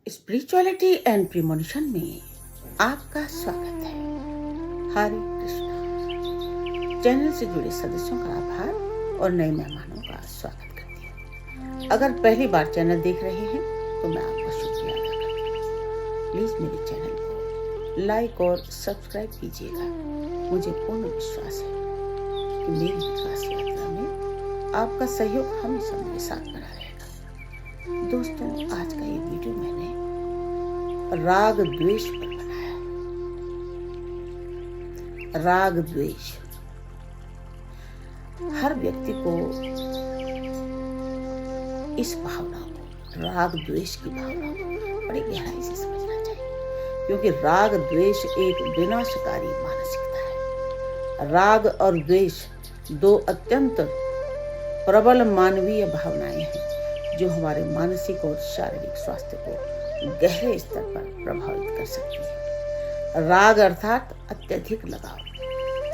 Spirituality and premonition में आपका स्वागत है। हरे कृष्णा। चैनल से जुड़े सदस्यों का आभार और नए मेहमानों का स्वागत करती हूँ। अगर पहली बार चैनल देख रहे हैं तो मैं आपका शुक्रिया अदा करती हूँ। प्लीज मेरे चैनल को लाइक और सब्सक्राइब कीजिएगा। मुझे पूर्ण विश्वास है कि मेरी विकास यात्रा में आपका सहयोग हमेशा मेरे साथ बना रहेगा। दोस्तों, आज का ये वीडियो मैंने राग द्वेष पर बनाया है। राग द्वेष हर व्यक्ति को इस भावना को, राग द्वेष की भावना को बड़ी गहराई से समझना चाहिए, क्योंकि राग द्वेष एक विनाशकारी मानसिकता है। राग और द्वेष दो अत्यंत प्रबल मानवीय भावनाएं हैं जो हमारे मानसिक और शारीरिक स्वास्थ्य को गहरे स्तर पर प्रभावित कर सकती है। राग अर्थात अत्यधिक लगाव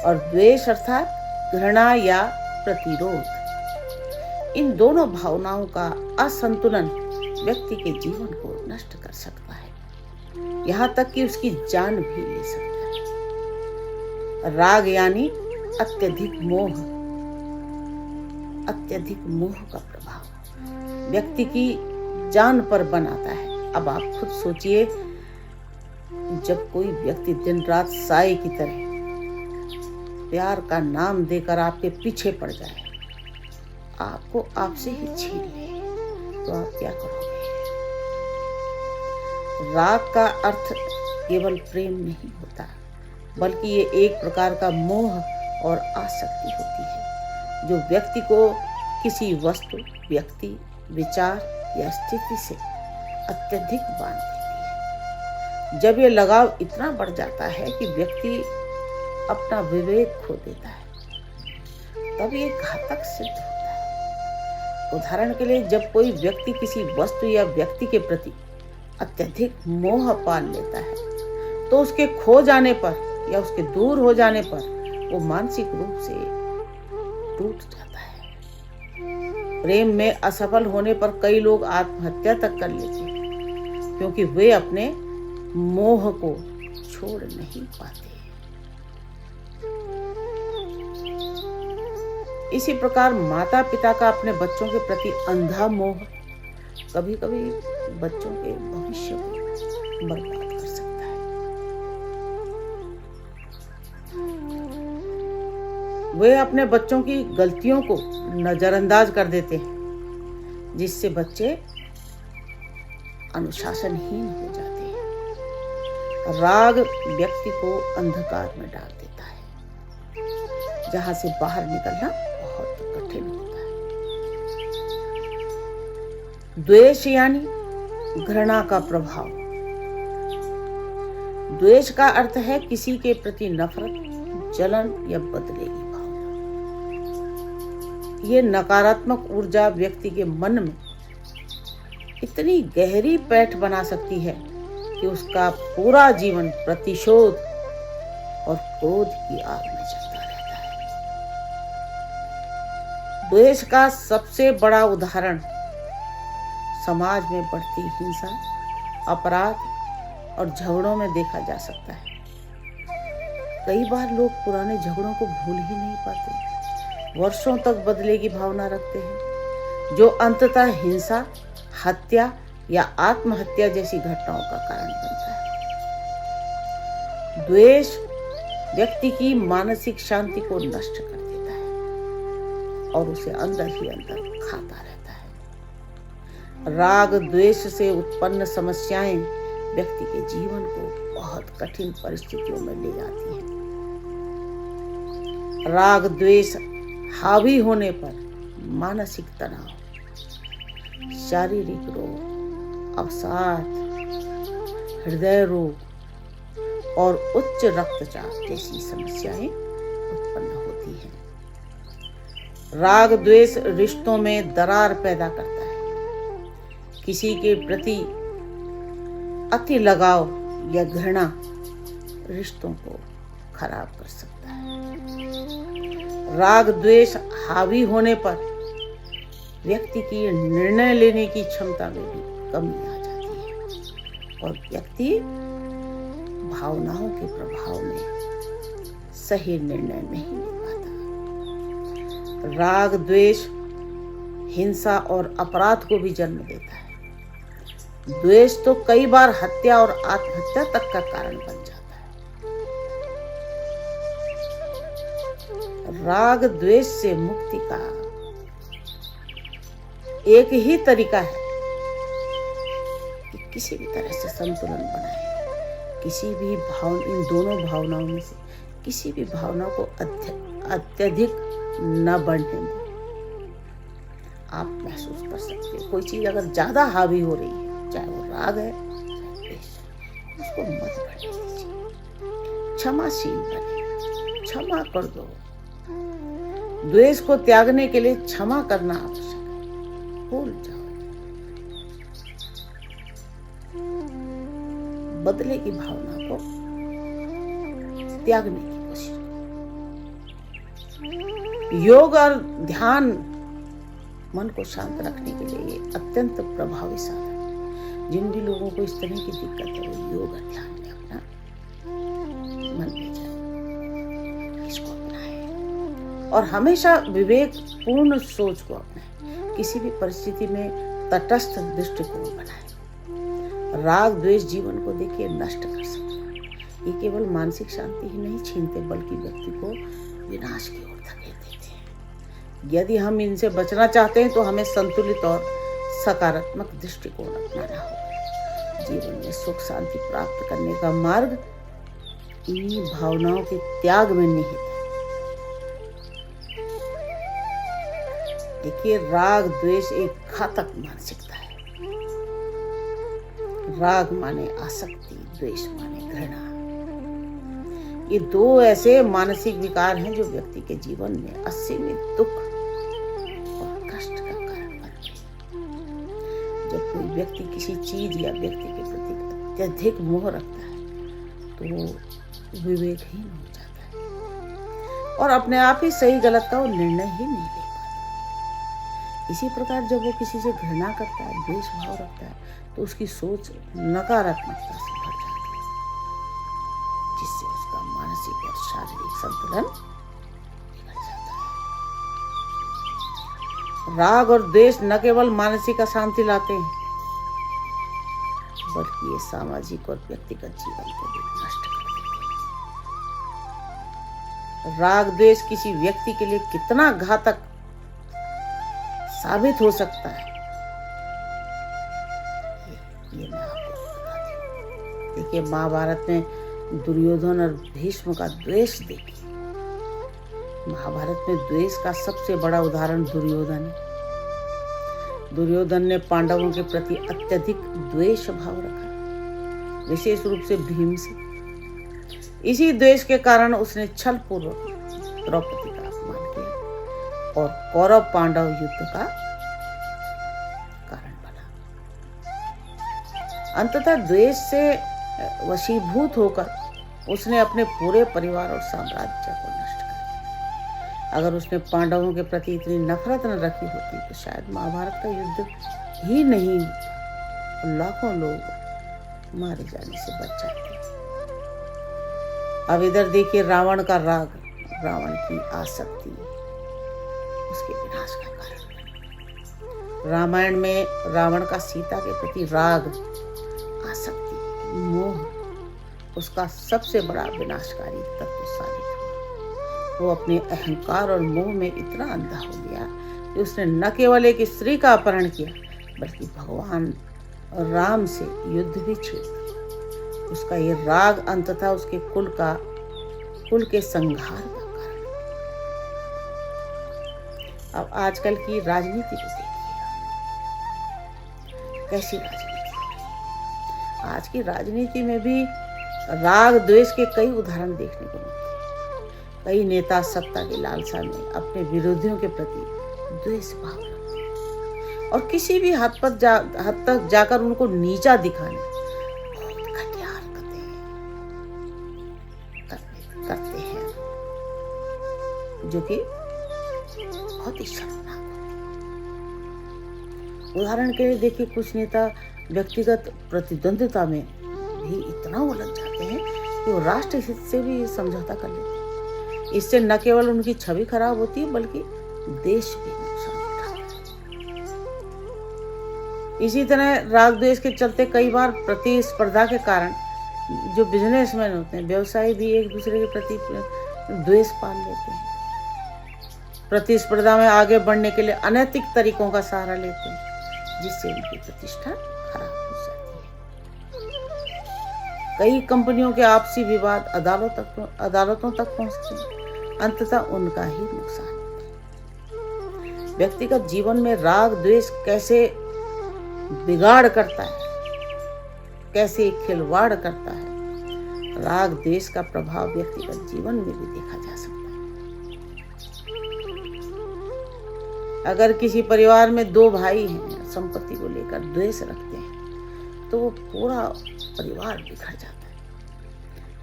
और द्वेष अर्थात घृणा या प्रतिरोध। इन दोनों भावनाओं का असंतुलन व्यक्ति के जीवन को नष्ट कर सकता है, यहाँ तक कि उसकी जान भी ले सकता है। राग यानी अत्यधिक मोह। अत्यधिक मोह का प्रभाव व्यक्ति की जान पर बनाता है। अब आप खुद सोचिए, जब कोई व्यक्ति दिन रात साए की तरह प्यार का नाम देकर आपके पीछे पड़ जाए, आपको आपसे ही छीन ले, तो आप क्या करोगे? राग का अर्थ केवल प्रेम नहीं होता, बल्कि ये एक प्रकार का मोह और आसक्ति होती है जो व्यक्ति को किसी वस्तु, व्यक्ति, विचार या स्थिति से अत्यधिक बांध देती है। जब ये लगाव इतना बढ़ जाता है कि व्यक्ति अपना विवेक खो देता है, तब ये घातक सिद्ध होता है। उदाहरण के लिए, जब कोई व्यक्ति किसी वस्तु या व्यक्ति के प्रति अत्यधिक मोह पाल लेता है, तो उसके खो जाने पर या उसके दूर हो जाने पर वो मानसिक रूप से टूट जाता है। प्रेम में असफल होने पर कई लोग आत्महत्या तक कर लेते हैं, क्योंकि वे अपने मोह को छोड़ नहीं पाते। इसी प्रकार माता पिता का अपने बच्चों के प्रति अंधा मोह कभी कभी बच्चों के भविष्य को बर्बाद कर सकता है। वे अपने बच्चों की गलतियों को नजरअंदाज कर देते हैं, जिससे बच्चे अनुशासनहीन हो जाते हैं। राग व्यक्ति को अंधकार में डाल देता है, जहां से बाहर निकलना बहुत कठिन होता है। द्वेष यानी घृणा का प्रभाव। द्वेष का अर्थ है किसी के प्रति नफरत, जलन या बदले की भावना। ये नकारात्मक ऊर्जा व्यक्ति के मन में इतनी गहरी पैठ बना सकती है कि उसका पूरा जीवन प्रतिशोध और क्रोध की आग में जलता रहता है। द्वेष का सबसे बड़ा उदाहरण समाज में बढ़ती हिंसा, अपराध और झगड़ों में देखा जा सकता है। कई बार लोग पुराने झगड़ों को भूल ही नहीं पाते, वर्षों तक बदले की भावना रखते हैं, जो अंततः हिंसा, हत्या या आत्महत्या जैसी घटनाओं का कारण बनता है। द्वेष व्यक्ति की मानसिक शांति को नष्ट कर देता है और उसे अंदर ही अंदर खाता रहता है। राग द्वेष से उत्पन्न समस्याएं व्यक्ति के जीवन को बहुत कठिन परिस्थितियों में ले जाती हैं। राग द्वेष हावी होने पर मानसिक तनाव, शारीरिक रोग, अवसाद, हृदय रोग और उच्च रक्तचाप जैसी समस्याएं उत्पन्न होती हैं। राग द्वेष रिश्तों में दरार पैदा करता है। किसी के प्रति अति लगाव या घृणा रिश्तों को खराब कर सकता है। राग द्वेष हावी होने पर व्यक्ति की निर्णय लेने की क्षमता में भी कमी आ जाती है। और व्यक्ति भावनाओं के प्रभाव में सही निर्णय नहीं ले पाता। राग द्वेष हिंसा और अपराध को भी जन्म देता है। द्वेष तो कई बार हत्या और आत्महत्या तक का कारण बन जाता है। राग द्वेष से मुक्ति का एक ही तरीका है कि किसी भी तरह से संतुलन बनाए, किसी भी इन दोनों भावनाओं में से किसी भी भावना को अत्यधिक न बढ़ने दें। आप महसूस कर सकते हैं कोई चीज अगर ज्यादा हावी हो रही है, चाहे वो राग है चाहे द्वेष, उसको मत बढ़ने दीजिए। क्षमाशील बने, क्षमा कर दो। द्वेष को त्यागने के लिए क्षमा करना आवश्यक है। भूल जाओ, बदले की भावना को त्यागने की कोशिश। योग और ध्यान मन को शांत रखने के लिए अत्यंत प्रभावी साधन। जिन भी लोगों को इस तरह की दिक्कत है वो योग और ध्यान में अपना मन ले जाए, इसको अपनाए और हमेशा विवेक पूर्ण सोच को अपनाए। किसी भी परिस्थिति में तटस्थ दृष्टिकोण बनाए। राग द्वेष जीवन को देखिए नष्ट कर सकते हैं। ये केवल मानसिक शांति ही नहीं छीनते बल्कि व्यक्ति को विनाश की ओर धकेल देते हैं। यदि हम इनसे बचना चाहते हैं तो हमें संतुलित और सकारात्मक दृष्टिकोण अपनाना होगा। जीवन में सुख शांति प्राप्त करने का मार्ग इन्हीं भावनाओं के त्याग में निहित है। देखिए, राग द्वेष एक घातक मानसिकता है। राग माने आसक्ति, द्वेष माने घृणा। ये दो ऐसे मानसिक विकार हैं जो व्यक्ति के जीवन में असीमित दुख और कष्ट का कारण बनते हैं। जब कोई व्यक्ति किसी चीज या व्यक्ति के प्रति अत्यधिक मोह रखता है तो वो विवेकहीन हो जाता है और अपने आप ही सही गलत का वो निर्णय ही नहीं ले पाता। इसी प्रकार जब वो किसी से घृणा करता है, द्वेष भाव रखता है, तो उसकी सोच नकारात्मकता से भर जाती है, जिससे उसका मानसिक और शारीरिक संतुलन बिगड़ जाता है। राग और द्वेष न केवल मानसिक अशांति लाते हैं बल्कि ये सामाजिक और व्यक्तिगत जीवन को भी नष्ट कर देते हैं। राग द्वेष किसी व्यक्ति के लिए कितना घातक साबित हो सकता है ये मैं आपको बताती हूँ। देखिए, महाभारत में दुर्योधन और भीष्म का द्वेष देखिए। महाभारत में द्वेष का सबसे बड़ा उदाहरण दुर्योधन है। दुर्योधन ने पांडवों के प्रति अत्यधिक द्वेष भाव रखा, विशेष रूप से भीम से। इसी द्वेष के कारण उसने छल पूर्वक द्रौपदी का अपमान किया और कौरव पांडव युद्ध का कारण बना। अंततः द्वेष से वशीभूत होकर उसने अपने पूरे परिवार और साम्राज्य को नष्ट कर दिया। अगर उसने पांडवों के प्रति इतनी नफरत न रखी होती तो शायद महाभारत का युद्ध ही नहीं होता, लाखों लोग मारे जाने से बच जाते। अब इधर देखिए, रावण का राग, रावण की आसक्ति उसके विनाश का कारण बनी। रामायण में रावण का सीता के प्रति राग, आसक्ति, मोह उसका सबसे बड़ा विनाशकारी तत्व साबित हुआ। वो अपने अहंकार और मोह में इतना अंधा हो गया कि उसने न केवल एक स्त्री का अपहरण किया बल्कि भगवान राम से युद्ध भी छेड़ दिया। उसका ये राग अंततः उसके कुल के संहार का कारण है। अब आजकल की राजनीति को देखिए, कैसी राजनीति हो रही है। आज की राजनीति में भी राग द्वेष के कई उदाहरण देखने को मिलते हैं। कई नेता सत्ता की लालसा में अपने विरोधियों के प्रति द्वेष भाव रखते हैं और किसी भी हद तक जाकर उनको नीचा दिखाने बहुत घटिया हरकतें करते हैं, जो कि बहुत ही शर्मनाक होती है। उदाहरण के लिए देखिए, कुछ नेता व्यक्तिगत प्रतिद्वंद्विता में भी इतना उलझ जाते हैं कि वो राष्ट्र हित से भी समझौता कर लेते हैं। इससे न केवल उनकी छवि खराब होती है बल्कि देश भी नुकसान उठाता है। इसी तरह राग द्वेष के चलते कई बार प्रतिस्पर्धा के कारण जो बिजनेसमैन होते हैं, व्यवसायी भी एक दूसरे के प्रति द्वेष पाल लेते हैं। प्रतिस्पर्धा में आगे बढ़ने के लिए अनैतिक तरीकों का सहारा लेते हैं, जिससे उनकी प्रतिष्ठा खराब हो जाती है। कई कंपनियों के आपसी विवाद अदालतों तक पहुंचते हैं, अंततः उनका ही नुकसान होता है। व्यक्तिगत जीवन में राग द्वेष कैसे बिगाड़ करता है, कैसे खिलवाड़ करता है। राग द्वेष का प्रभाव व्यक्तिगत जीवन में भी देखा जा सकता है। अगर किसी परिवार में दो भाई हैं, संपत्ति को लेकर द्वेष रखते हैं, तो वो पूरा परिवार बिखर जाता है।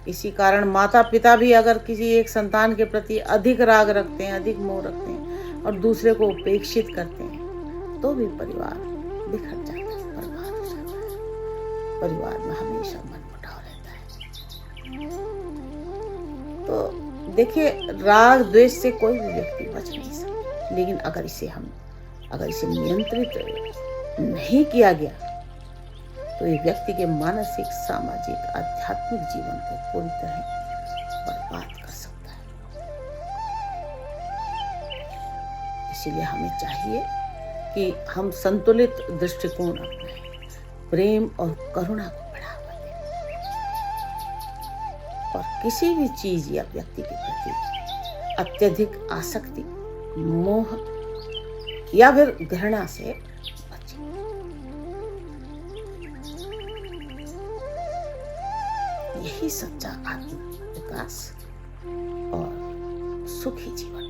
इसी कारण माता पिता भी अगर किसी एक संतान के प्रति अधिक राग रखते हैं, अधिक मोह रखते हैं और दूसरे को उपेक्षित करते हैं, तो भी परिवार बिखर जाता है, बर्बाद हो जाता है। परिवार में हमेशा मनमुटाव रहता है। तो देखिए, राग द्वेष से कोई भी व्यक्ति बच नहीं सकता, लेकिन अगर इसे नियंत्रित नहीं किया गया तो ये व्यक्ति के मानसिक, सामाजिक, आध्यात्मिक जीवन को पूरी तरह बर्बाद कर सकता है। इसीलिए हमें चाहिए कि हम संतुलित दृष्टिकोण अपनाएं, प्रेम और करुणा को बढ़ावा दें और किसी भी चीज या व्यक्ति के प्रति अत्यधिक आसक्ति, मोह या फिर घृणा से बचें। यही सच्चा आत्म विकास और सुखी जीवन